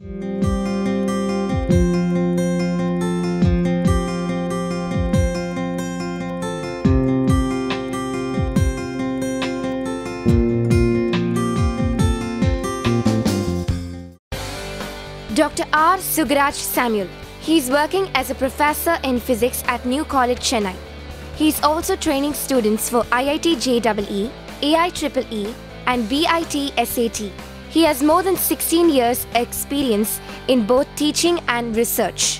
Dr. R. Sugaraj Samuel. He is working as a professor in physics at New College, Chennai. He is also training students for IIT JEE, AIEEE and BIT SAT. He has more than 16 years experience in both teaching and research.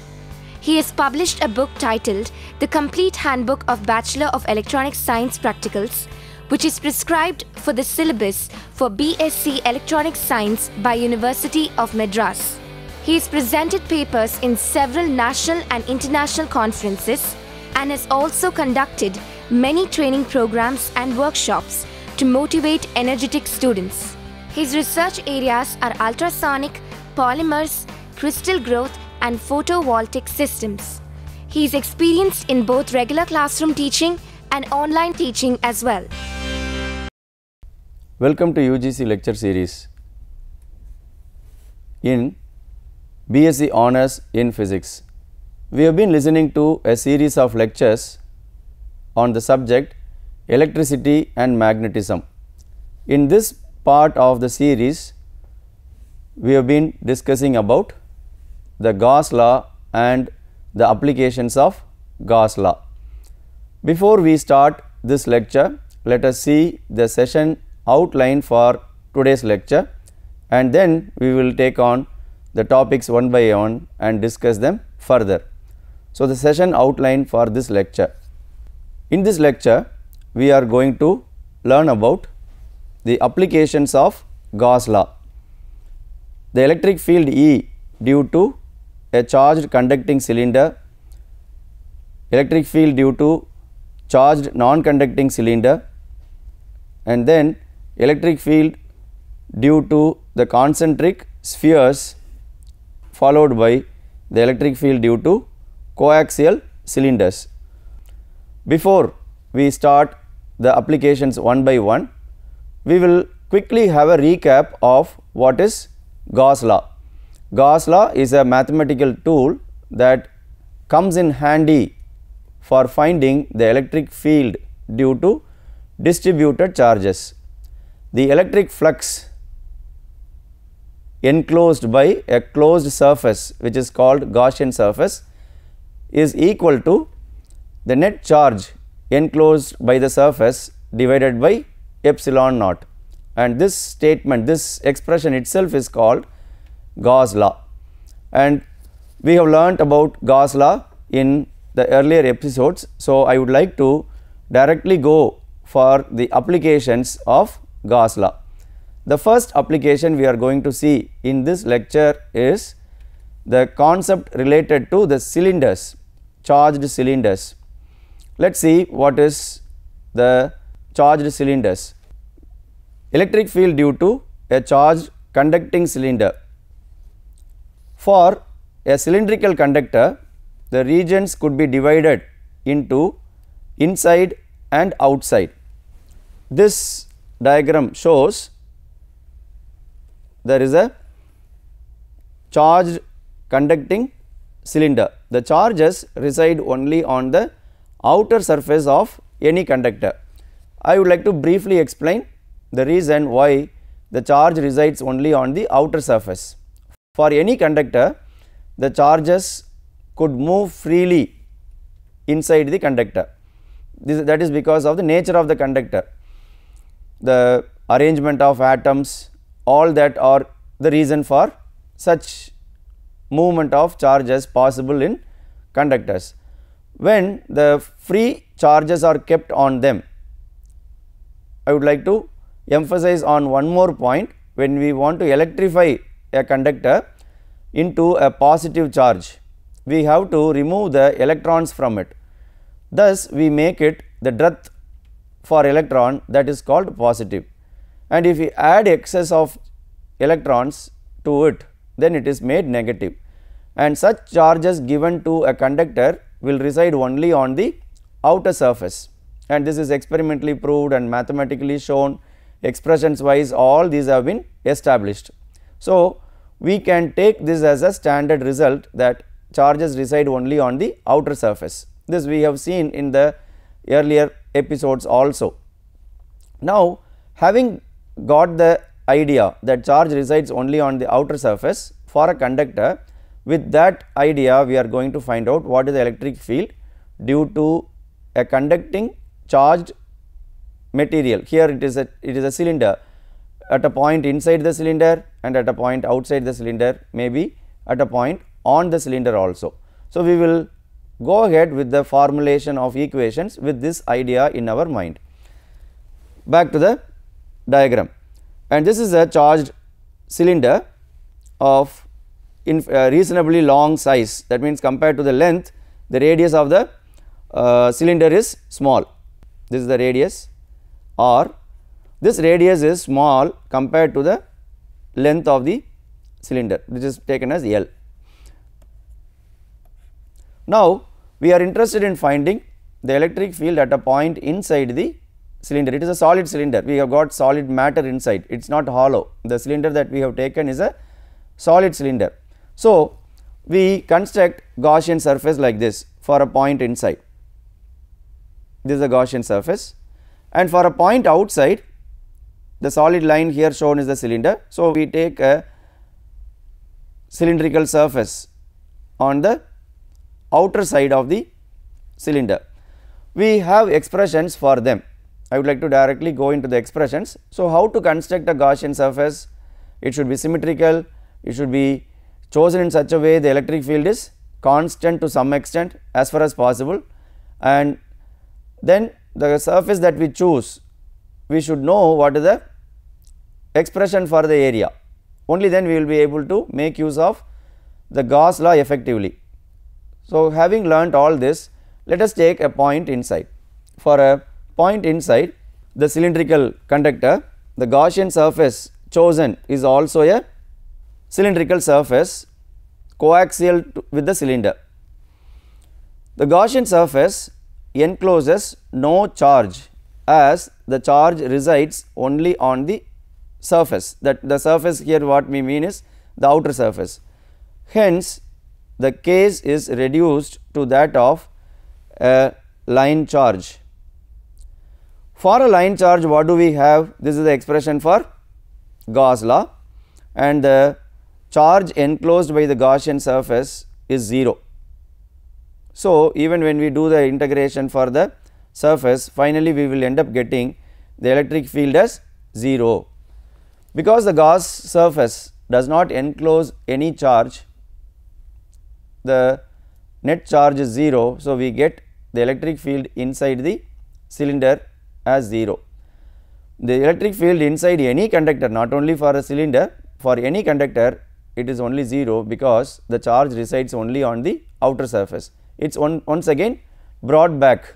He has published a book titled The Complete Handbook of Bachelor of Electronic Science Practicals, which is prescribed for the syllabus for BSc Electronic Science by University of Madras. He has presented papers in several national and international conferences and has also conducted many training programs and workshops to motivate energetic students. His research areas are ultrasonic, polymers, crystal growth and photovoltaic systems. He is experienced in both regular classroom teaching and online teaching as well. Welcome to UGC lecture series. In BSc Honours in Physics, we have been listening to a series of lectures on the subject electricity and magnetism. In this part of the series, we have been discussing about the Gauss law and the applications of Gauss law. Before we start this lecture, let us see the session outline for today's lecture, and then we will take on the topics one by one and discuss them further. So, the session outline for this lecture. In this lecture, we are going to learn about the applications of Gauss law. The electric field E due to a charged conducting cylinder, electric field due to charged non-conducting cylinder, and then electric field due to the concentric spheres, followed by the electric field due to coaxial cylinders. Before we start the applications one by one, we will quickly have a recap of what is Gauss law. Gauss law is a mathematical tool that comes in handy for finding the electric field due to distributed charges. The electric flux enclosed by a closed surface, which is called Gaussian surface, is equal to the net charge enclosed by the surface divided by epsilon naught, and this statement, this expression itself is called Gauss law. And we have learnt about Gauss law in the earlier episodes. So, I would like to directly go for the applications of Gauss law. The first application we are going to see in this lecture is the concept related to the cylinders, charged cylinders. Let us see what is the charged cylinders. Electric field due to a charged conducting cylinder. For a cylindrical conductor, the regions could be divided into inside and outside. This diagram shows there is a charged conducting cylinder. The charges reside only on the outer surface of any conductor. I would like to briefly explain the reason why the charge resides only on the outer surface. For any conductor, the charges could move freely inside the conductor. That is because of the nature of the conductor. The arrangement of atoms, all that are the reason for such movement of charges possible in conductors. When the free charges are kept on them, I would like to emphasize on one more point. When we want to electrify a conductor into a positive charge, we have to remove the electrons from it. Thus, we make it the dearth for electron, that is called positive, and if we add excess of electrons to it, then it is made negative, and such charges given to a conductor will reside only on the outer surface, and this is experimentally proved and mathematically shown. Expressions wise all these have been established. So, we can take this as a standard result that charges reside only on the outer surface. This we have seen in the earlier episodes also. Now, having got the idea that charge resides only on the outer surface for a conductor, with that idea we are going to find out what is the electric field due to a conducting charged material. Here it is a cylinder, at a point inside the cylinder and at a point outside the cylinder, maybe at a point on the cylinder also. So, we will go ahead with the formulation of equations with this idea in our mind. Back to the diagram, and this is a charged cylinder of reasonably long size, that means compared to the length, the radius of the cylinder is small. This is the radius, or this radius is small compared to the length of the cylinder, which is taken as L. Now, we are interested in finding the electric field at a point inside the cylinder. It is a solid cylinder, we have got solid matter inside, it is not hollow. The cylinder that we have taken is a solid cylinder. So, we construct Gaussian surface like this for a point inside. This is a Gaussian surface, and for a point outside, the solid line here shown is the cylinder. So, we take a cylindrical surface on the outer side of the cylinder. We have expressions for them. I would like to directly go into the expressions. So, how to construct a Gaussian surface? It should be symmetrical, it should be chosen in such a way the electric field is constant to some extent as far as possible, and then the surface that we choose, we should know what is the expression for the area. Only then we will be able to make use of the Gauss law effectively. So, having learnt all this, let us take a point inside. For a point inside the cylindrical conductor, the Gaussian surface chosen is also a cylindrical surface coaxial with the cylinder. The Gaussian surface encloses no charge, as the charge resides only on the surface, that the surface here what we mean is the outer surface. Hence, the case is reduced to that of a line charge. For a line charge, what do we have? This is the expression for Gauss law, and the charge enclosed by the Gaussian surface is 0. So, even when we do the integration for the surface, finally we will end up getting the electric field as 0. Because the Gauss surface does not enclose any charge, the net charge is 0. So, we get the electric field inside the cylinder as 0. The electric field inside any conductor, not only for a cylinder, for any conductor it is only 0, because the charge resides only on the outer surface. It is once again brought back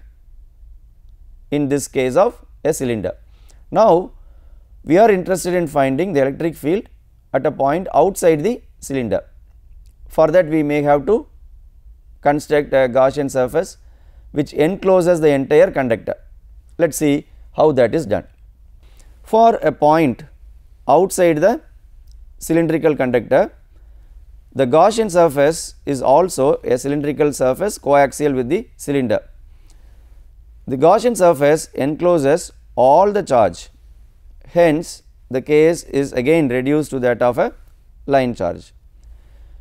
in this case of a cylinder. Now, we are interested in finding the electric field at a point outside the cylinder. For that, we may have to construct a Gaussian surface which encloses the entire conductor. Let us see how that is done. For a point outside the cylindrical conductor, the Gaussian surface is also a cylindrical surface coaxial with the cylinder. The Gaussian surface encloses all the charge, hence the case is again reduced to that of a line charge.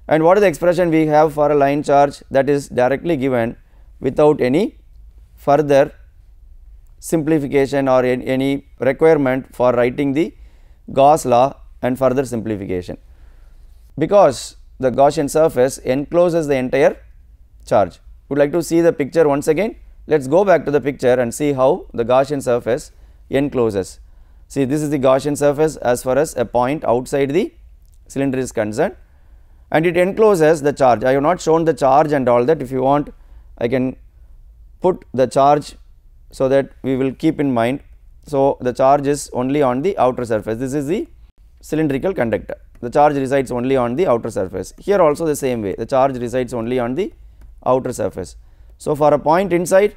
And what is the expression we have for a line charge? That is directly given without any further simplification or any requirement for writing the Gauss law and further simplification, because the Gaussian surface encloses the entire charge. Would like to see the picture once again? Let us go back to the picture and see how the Gaussian surface encloses. See, this is the Gaussian surface as far as a point outside the cylinder is concerned, and it encloses the charge. I have not shown the charge and all that. If you want, I can put the charge so that we will keep in mind. So, the charge is only on the outer surface. This is the cylindrical conductor. The charge resides only on the outer surface. Here also the same way, the charge resides only on the outer surface. So, for a point inside,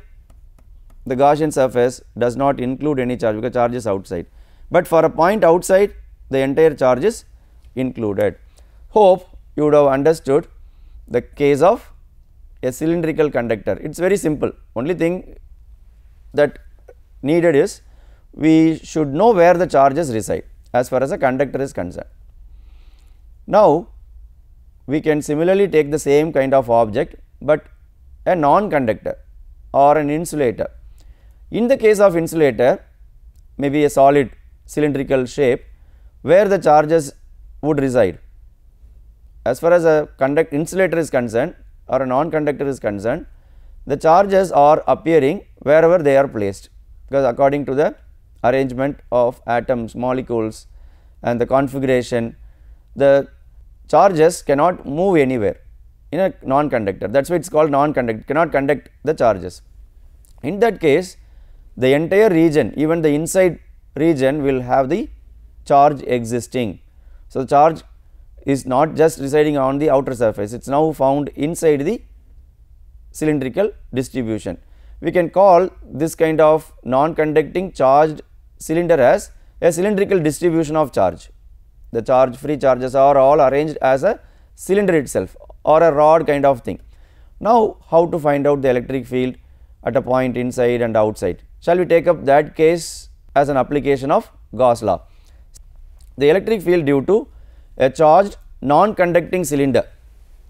the Gaussian surface does not include any charge, because charge is outside, but for a point outside, the entire charge is included. Hope you would have understood the case of a cylindrical conductor. It is very simple. Only thing that needed is we should know where the charges reside as far as a conductor is concerned. Now, we can similarly take the same kind of object, but a non-conductor or an insulator. In the case of insulator, maybe a solid cylindrical shape where the charges would reside. As far as a insulator is concerned or a non-conductor is concerned, the charges are appearing wherever they are placed, because according to the arrangement of atoms, molecules and the configuration, the charges cannot move anywhere in a non-conductor. That is why it is called non-conductor, cannot conduct the charges. In that case, the entire region, even the inside region, will have the charge existing. So, the charge is not just residing on the outer surface, it is now found inside the cylindrical distribution. We can call this kind of non-conducting charged cylinder as a cylindrical distribution of charge. The charge, free charges are all arranged as a cylinder itself or a rod kind of thing. Now, how to find out the electric field at a point inside and outside? Shall we take up that case as an application of Gauss law? The electric field due to a charged non-conducting cylinder,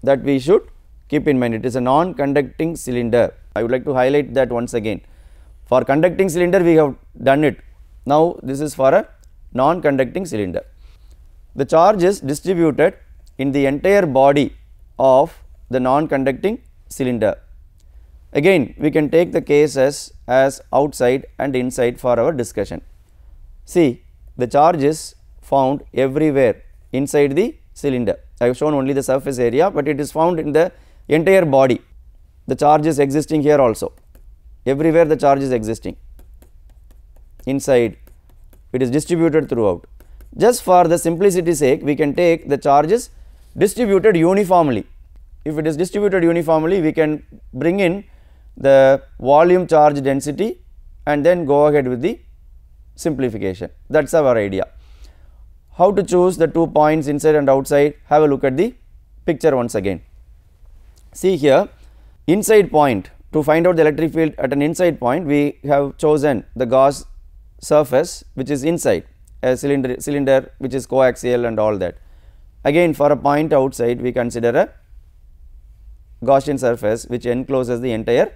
that we should keep in mind, it is a non-conducting cylinder. I would like to highlight that once again. For conducting cylinder we have done it. Now, this is for a non-conducting cylinder. The charge is distributed in the entire body of the non-conducting cylinder. Again, we can take the cases as outside and inside for our discussion. See, the charge is found everywhere inside the cylinder. I have shown only the surface area, but it is found in the entire body. The charge is existing here also. Everywhere the charge is existing. Inside, it is distributed throughout. Just for the simplicity sake, we can take the charges distributed uniformly. If it is distributed uniformly, we can bring in the volume charge density and then go ahead with the simplification. That is our idea. How to choose the 2 points inside and outside? Have a look at the picture once again. See here, inside point, to find out the electric field at an inside point, we have chosen the Gauss surface which is inside, a cylinder which is coaxial and all that. Again, for a point outside, we consider a Gaussian surface which encloses the entire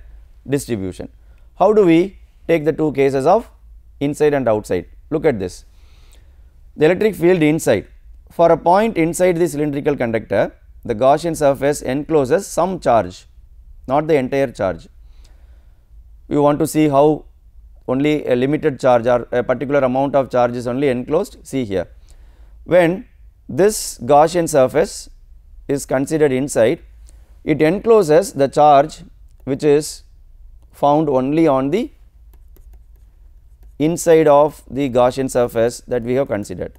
distribution. How do we take the two cases of inside and outside? Look at this. The electric field inside, for a point inside the cylindrical conductor, the Gaussian surface encloses some charge, not the entire charge. We want to see how only a limited charge or a particular amount of charge is only enclosed. See here, when this Gaussian surface is considered inside, it encloses the charge which is found only on the inside of the Gaussian surface that we have considered.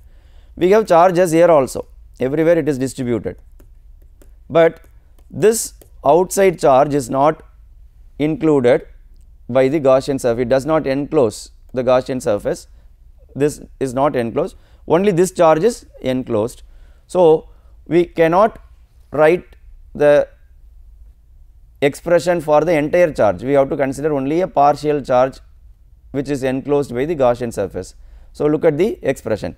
We have charges here also, everywhere it is distributed, but this outside charge is not included by the Gaussian surface. It does not enclose the Gaussian surface, this is not enclosed, only this charge is enclosed. So, we cannot write the expression for the entire charge, we have to consider only a partial charge which is enclosed by the Gaussian surface. So, look at the expression.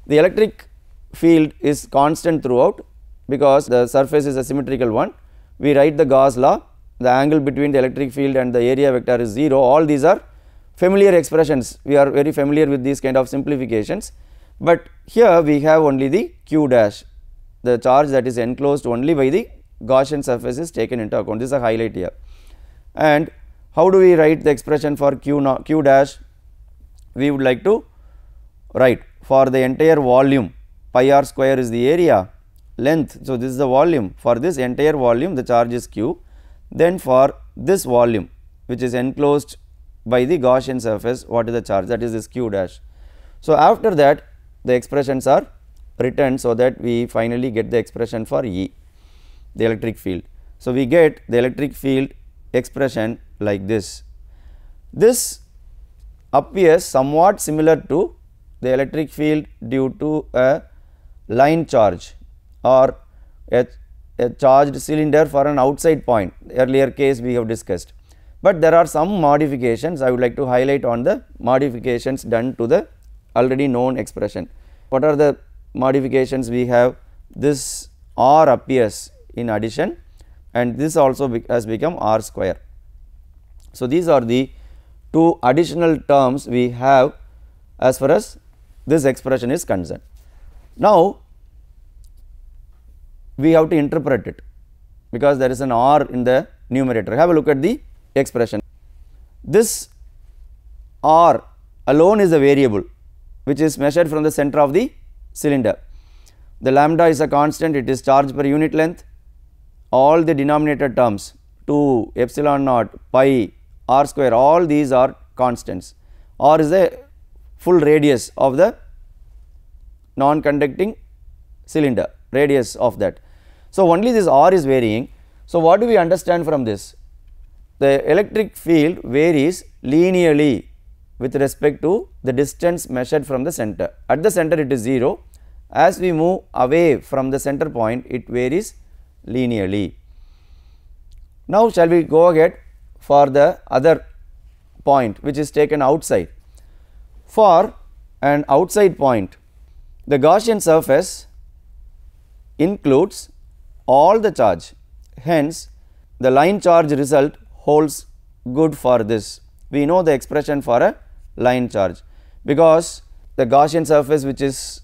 The electric field is constant throughout because the surface is a symmetrical one. We write the Gauss law, the angle between the electric field and the area vector is 0. All these are familiar expressions, we are very familiar with these kind of simplifications, but here we have only the q dash, the charge that is enclosed only by the Gaussian surface is taken into account. This is a highlight here. And how do we write the expression for q dash? We would like to write for the entire volume, pi r square is the area, length. So, this is the volume, for this entire volume the charge is q, then for this volume which is enclosed by the Gaussian surface, what is the charge? That is this q dash. So, after that the expressions are written, so that we finally get the expression for E, the electric field. So, we get the electric field expression like this. This appears somewhat similar to the electric field due to a line charge or a charged cylinder for an outside point, earlier case we have discussed. But there are some modifications I would like to highlight on the modifications done to the already known expression. What are the modifications we have? This r appears in addition and this also has become r square. So, these are the two additional terms we have as far as this expression is concerned. Now, we have to interpret it because there is an r in the numerator. Have a look at the expression. This r alone is a variable which is measured from the center of the cylinder. The lambda is a constant, it is charge per unit length. All the denominator terms 2, epsilon naught, pi, r square, all these are constants. R is a full radius of the non-conducting cylinder, radius of that. So, only this r is varying. So, what do we understand from this? The electric field varies linearly with respect to the distance measured from the center. At the center it is 0. As we move away from the center point, it varies linearly. Now, shall we go ahead for the other point which is taken outside. For an outside point, the Gaussian surface includes all the charge, hence the line charge result holds good for this. We know the expression for a line charge because the Gaussian surface which is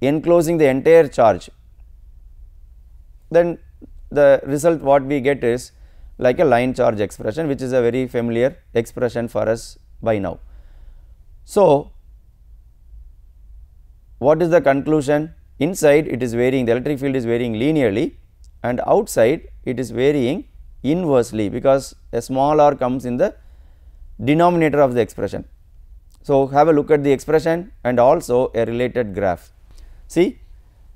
enclosing the entire charge, then the result what we get is like a line charge expression, which is a very familiar expression for us by now. So, what is the conclusion? Inside it is varying, the electric field is varying linearly, and outside it is varying inversely because a small r comes in the denominator of the expression. So, have a look at the expression and also a related graph. See,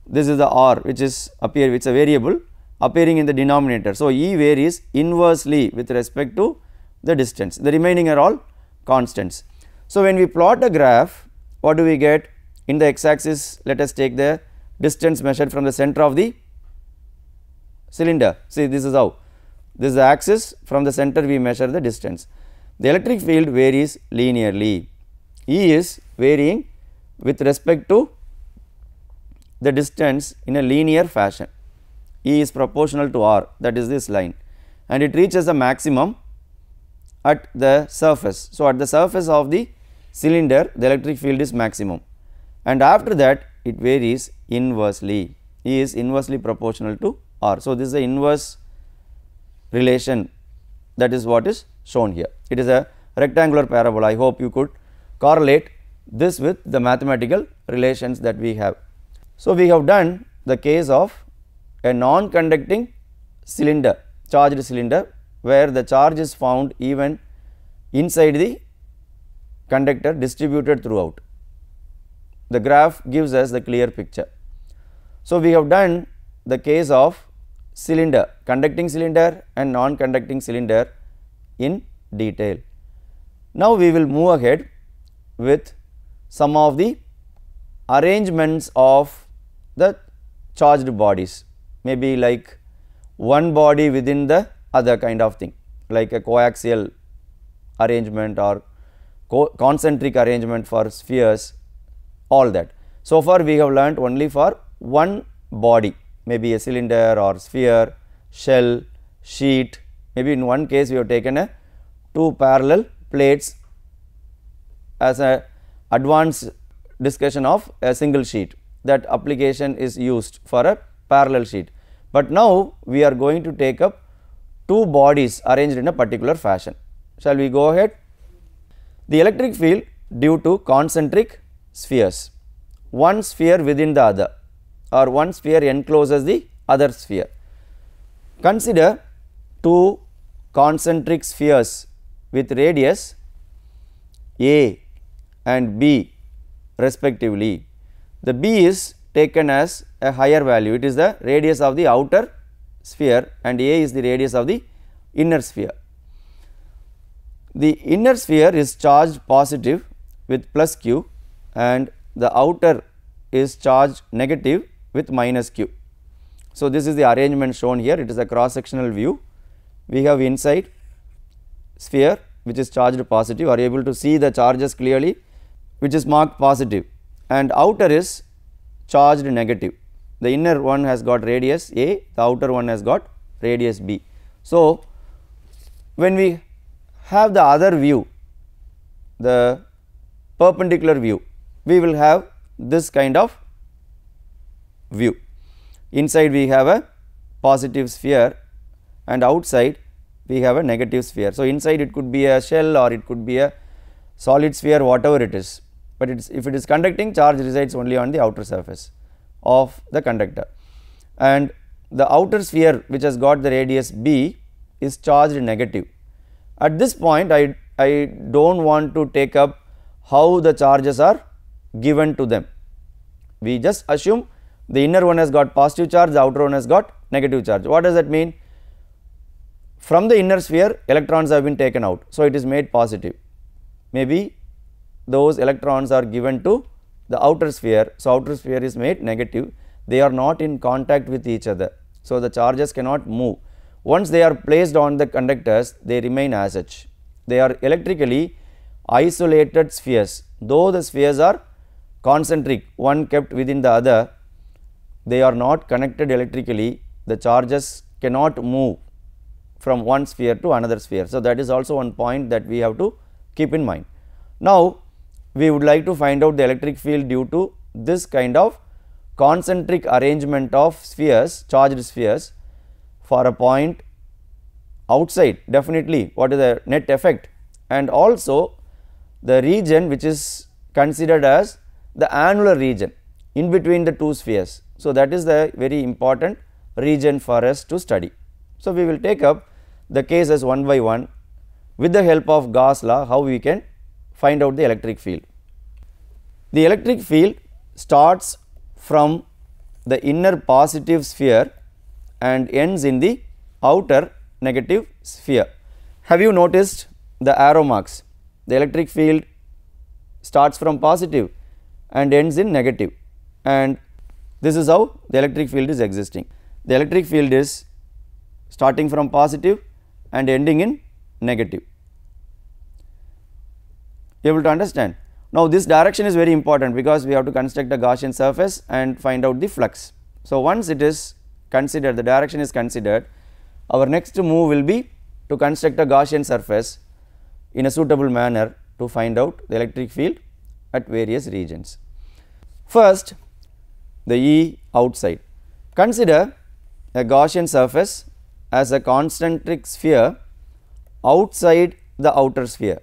this is the r which is appear, which is a variable appearing in the denominator. So, E varies inversely with respect to the distance, the remaining are all constants. So, when we plot a graph, what do we get? In the x axis, let us take the distance measured from the center of the cylinder. See, this is how, this is the axis, from the center we measure the distance. The electric field varies linearly. E is varying with respect to the distance in a linear fashion. E is proportional to r, that is this line, and it reaches a maximum at the surface. So, at the surface of the cylinder the electric field is maximum, and after that it varies inversely. E is inversely proportional to r. So, this is the inverse relation, that is what is shown here. It is a rectangular parabola. I hope you could correlate this with the mathematical relations that we have. So, we have done the case of a non-conducting cylinder, charged cylinder, where the charge is found even inside the conductor distributed throughout. The graph gives us the clear picture. So, we have done the case of cylinder, conducting cylinder and non-conducting cylinder in detail. Now, we will move ahead with some of the arrangements of the charged bodies, maybe like one body within the other kind of thing, like a coaxial arrangement or concentric arrangement for spheres, all that. So far we have learnt only for one body, maybe a cylinder or sphere, shell, sheet. Maybe in one case we have taken a two parallel plates as a advanced discussion of a single sheet. That application is used for a parallel sheet, but now we are going to take up two bodies arranged in a particular fashion. Shall we go ahead? The electric field due to concentric spheres, one sphere within the other, or one sphere encloses the other sphere. Consider two concentric spheres with radius A and B respectively. The B is taken as a higher value, it is the radius of the outer sphere, and A is the radius of the inner sphere. The inner sphere is charged positive with plus q and the outer is charged negative with minus q. So, this is the arrangement shown here, it is a cross sectional view. We have inside sphere which is charged positive, are able to see the charges clearly, which is marked positive, and outer is charged negative. The inner one has got radius A, the outer one has got radius B. So, when we have the other view, the perpendicular view, we will have this kind of view. Inside we have a positive sphere and outside we have a negative sphere. So, inside it could be a shell or it could be a solid sphere, whatever it is, but if it is conducting, charge resides only on the outer surface of the conductor, and the outer sphere which has got the radius B is charged negative. At this point I do not want to take up how the charges are given to them. We just assume the inner one has got positive charge, the outer one has got negative charge. What does that mean? From the inner sphere electrons have been taken out, so it is made positive. Maybe those electrons are given to the outer sphere, so outer sphere is made negative, they are not in contact with each other. So, the charges cannot move. Once they are placed on the conductors, they remain as such. They are electrically isolated spheres, though the spheres are concentric, one kept within the other, they are not connected electrically, the charges cannot move from one sphere to another sphere. So, that is also one point that we have to keep in mind. Now, we would like to find out the electric field due to this kind of concentric arrangement of spheres, charged spheres for a point outside, definitely what is the net effect, and also the region which is considered as the annular region in between the two spheres. So, that is the very important region for us to study. So, we will take up the cases one by one with the help of Gauss law, how we can find out the electric field. The electric field starts from the inner positive sphere and ends in the outer negative sphere. Have you noticed the arrow marks? The electric field starts from positive and ends in negative, and this is how the electric field is existing. The electric field is starting from positive and ending in negative. You able to understand? Now, this direction is very important because we have to construct a Gaussian surface and find out the flux. So, once it is considered, the direction is considered, our next move will be to construct a Gaussian surface in a suitable manner to find out the electric field at various regions. First, the E outside. Consider a Gaussian surface as a concentric sphere outside the outer sphere.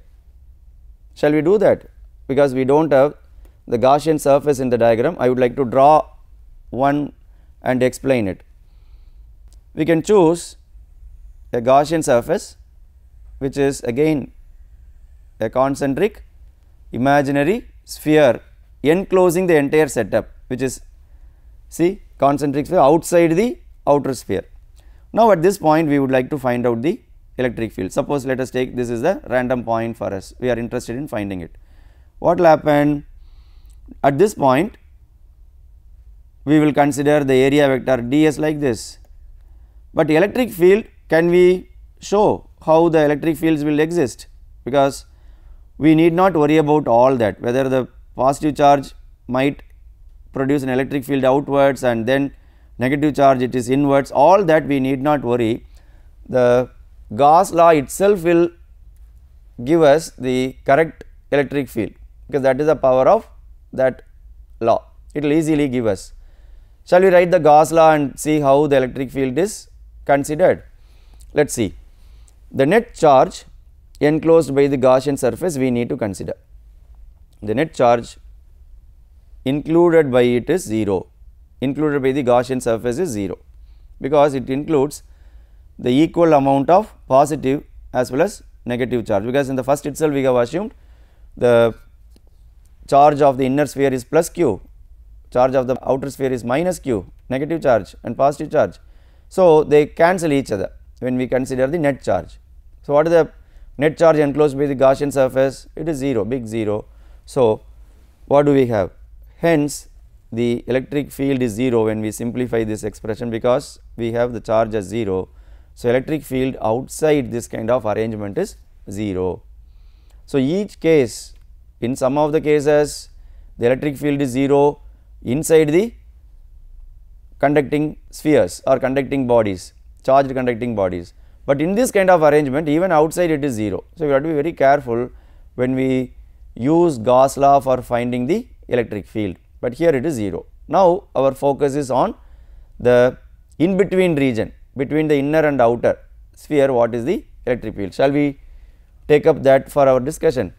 Shall we do that? Because we do not have the Gaussian surface in the diagram, I would like to draw one and explain it. We can choose a Gaussian surface which is again a concentric imaginary sphere enclosing the entire setup, which is concentric sphere outside the outer sphere. Now, at this point we would like to find out the electric field. Suppose let us take this is the random point for us, we are interested in finding it. What will happen? At this point we will consider the area vector ds like this, but electric field, can we show how the electric fields will exist? Because we need not worry about all that, whether the positive charge might produce an electric field outwards and then negative charge it is inwards, all that we need not worry. The Gauss law itself will give us the correct electric field, because that is the power of that law, it will easily give us. Shall we write the Gauss law and see how the electric field is considered? Let us see. The net charge enclosed by the Gaussian surface we need to consider. The net charge included by it is 0, included by the Gaussian surface is 0, because it includes the equal amount of positive as well as negative charge, because in the first itself we have assumed the charge of the inner sphere is plus q, charge of the outer sphere is minus q, negative charge and positive charge. So, they cancel each other when we consider the net charge. So, what is the net charge enclosed by the Gaussian surface? It is 0, big 0. So, what do we have? Hence, the electric field is 0 when we simplify this expression, because we have the charge as 0. So, electric field outside this kind of arrangement is 0. So, each case, in some of the cases the electric field is 0 inside the conducting spheres or conducting bodies, charged conducting bodies, but in this kind of arrangement even outside it is 0. So, we have to be very careful when we use Gauss law for finding the electric field, but here it is 0. Now, our focus is on the in between region between the inner and outer sphere. What is the electric field? Shall we take up that for our discussion?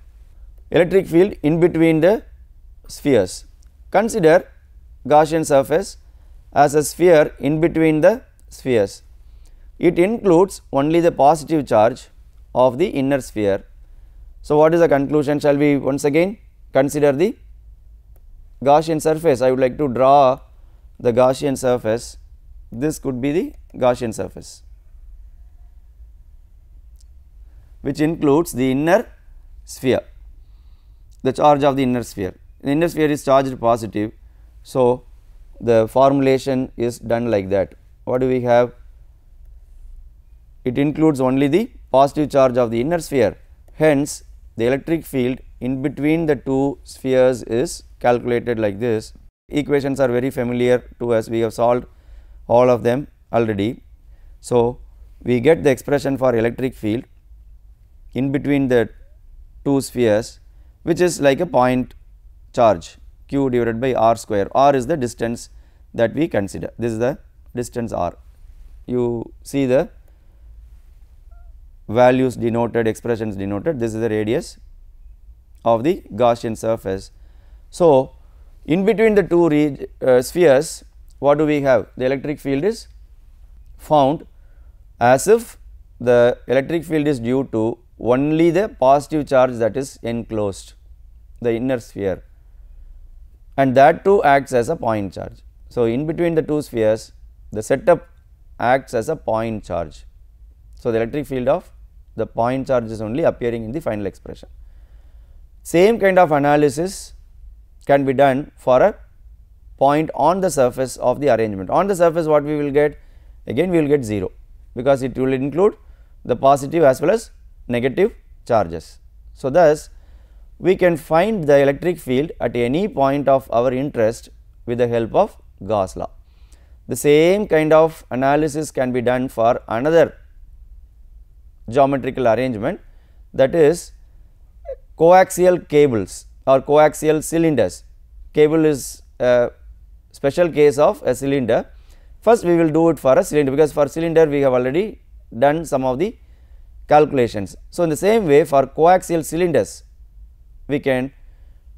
Electric field in between the spheres. Consider Gaussian surface as a sphere in between the spheres. It includes only the positive charge of the inner sphere. So, what is the conclusion? Shall we once again consider the Gaussian surface? I would like to draw the Gaussian surface. This could be the Gaussian surface, which includes the inner sphere, the charge of the inner sphere. The inner sphere is charged positive. So, the formulation is done like that. What do we have? It includes only the positive charge of the inner sphere. Hence, the electric field in between the two spheres is calculated like this. Equations are very familiar to us, we have solved all of them already. So, we get the expression for electric field in between the two spheres, which is like a point charge q divided by r square. R is the distance that we consider. This is the distance r. You see the values denoted, expressions denoted. This is the radius of the Gaussian surface. So, in between the two spheres, what do we have? The electric field is found as if the electric field is due to only the positive charge that is enclosed, the inner sphere, and that too acts as a point charge. So, in between the two spheres, the setup acts as a point charge. So, the electric field of the point charge is only appearing in the final expression. Same kind of analysis can be done for a point on the surface of the arrangement. On the surface, what we will get? Again we will get 0, because it will include the positive as well as negative charges. So, thus we can find the electric field at any point of our interest with the help of Gauss law. The same kind of analysis can be done for another geometrical arrangement, that is coaxial cables or coaxial cylinders. Cable is a special case of a cylinder. First we will do it for a cylinder, because for cylinder we have already done some of the calculations. So, in the same way for coaxial cylinders we can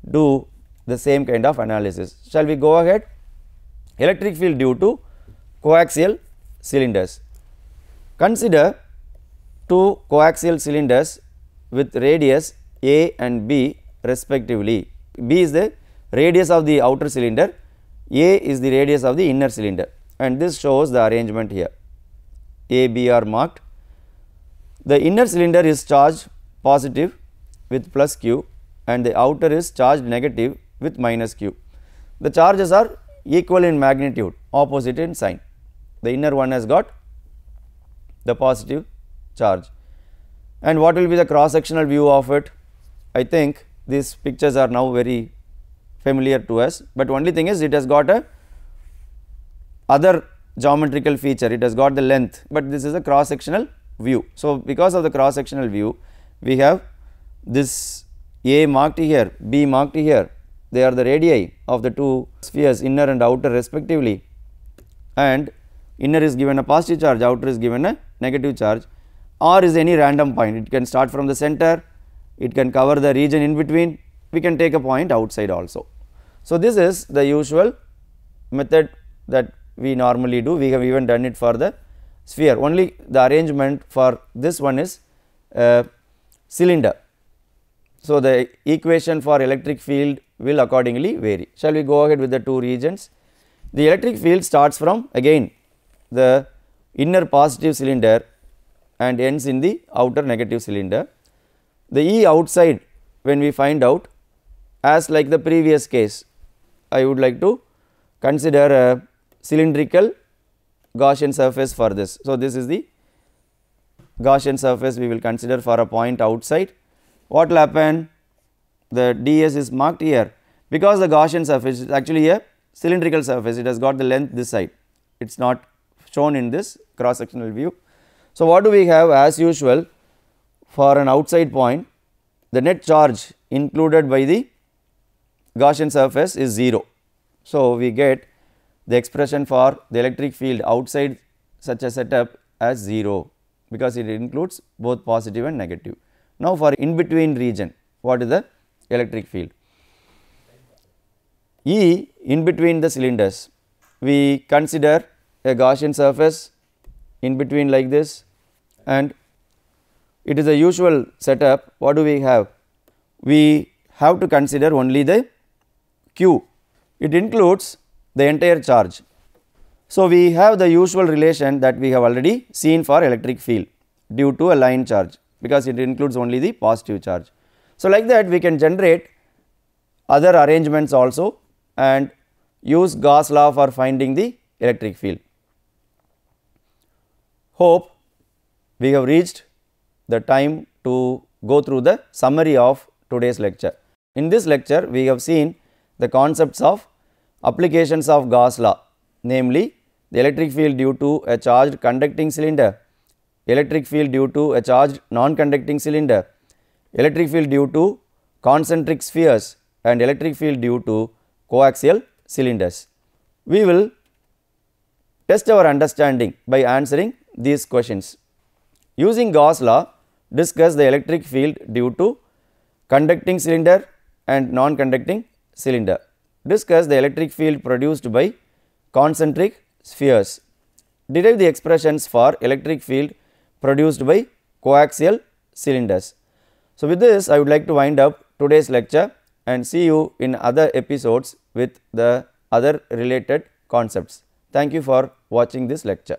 do the same kind of analysis. Shall we go ahead? Electric field due to coaxial cylinders. Consider two coaxial cylinders with radius A and B respectively. B is the radius of the outer cylinder, A is the radius of the inner cylinder, and this shows the arrangement here. A, B are marked. The inner cylinder is charged positive with plus q and the outer is charged negative with minus q. The charges are equal in magnitude, opposite in sign. The inner one has got the positive charge. And what will be the cross sectional view of it? I think these pictures are now very familiar to us, but only thing is it has got a other geometrical feature, it has got the length, but this is a cross sectional view. So, because of the cross sectional view we have this A marked here, B marked here, they are the radii of the two spheres, inner and outer respectively, and inner is given a positive charge, outer is given a negative charge. R is any random point, it can start from the center, it can cover the region in between, we can take a point outside also. So, this is the usual method that we normally do. We have even done it for the sphere, only the arrangement for this one is cylinder. So, the equation for electric field will accordingly vary. Shall we go ahead with the two regions? The electric field starts from again the inner positive cylinder and ends in the outer negative cylinder. The E outside, when we find out, as like the previous case, I would like to consider a cylindrical Gaussian surface for this. So, this is the Gaussian surface we will consider for a point outside. What will happen? The ds is marked here because the Gaussian surface is actually a cylindrical surface, it has got the length this side, it is not shown in this cross sectional view. So, what do we have? As usual, for an outside point, the net charge included by the Gaussian surface is 0. So, we get the expression for the electric field outside such a setup as 0, because it includes both positive and negative. Now, for in between region, what is the electric field? E in between the cylinders, we consider a Gaussian surface in between like this, and it is a usual setup. What do we have? We have to consider only the Q, it includes the entire charge. So, we have the usual relation that we have already seen for electric field due to a line charge, because it includes only the positive charge. So, like that we can generate other arrangements also and use Gauss law for finding the electric field. Hope we have reached the time to go through the summary of today's lecture. In this lecture, we have seen the concepts of applications of Gauss law, namely the electric field due to a charged conducting cylinder, electric field due to a charged non-conducting cylinder, electric field due to concentric spheres, and electric field due to coaxial cylinders. We will test our understanding by answering these questions. Using Gauss law, discuss the electric field due to conducting cylinder and non-conducting cylinder. Discuss the electric field produced by concentric spheres. Derive the expressions for electric field produced by coaxial cylinders. So, with this I would like to wind up today's lecture and see you in other episodes with the other related concepts. Thank you for watching this lecture.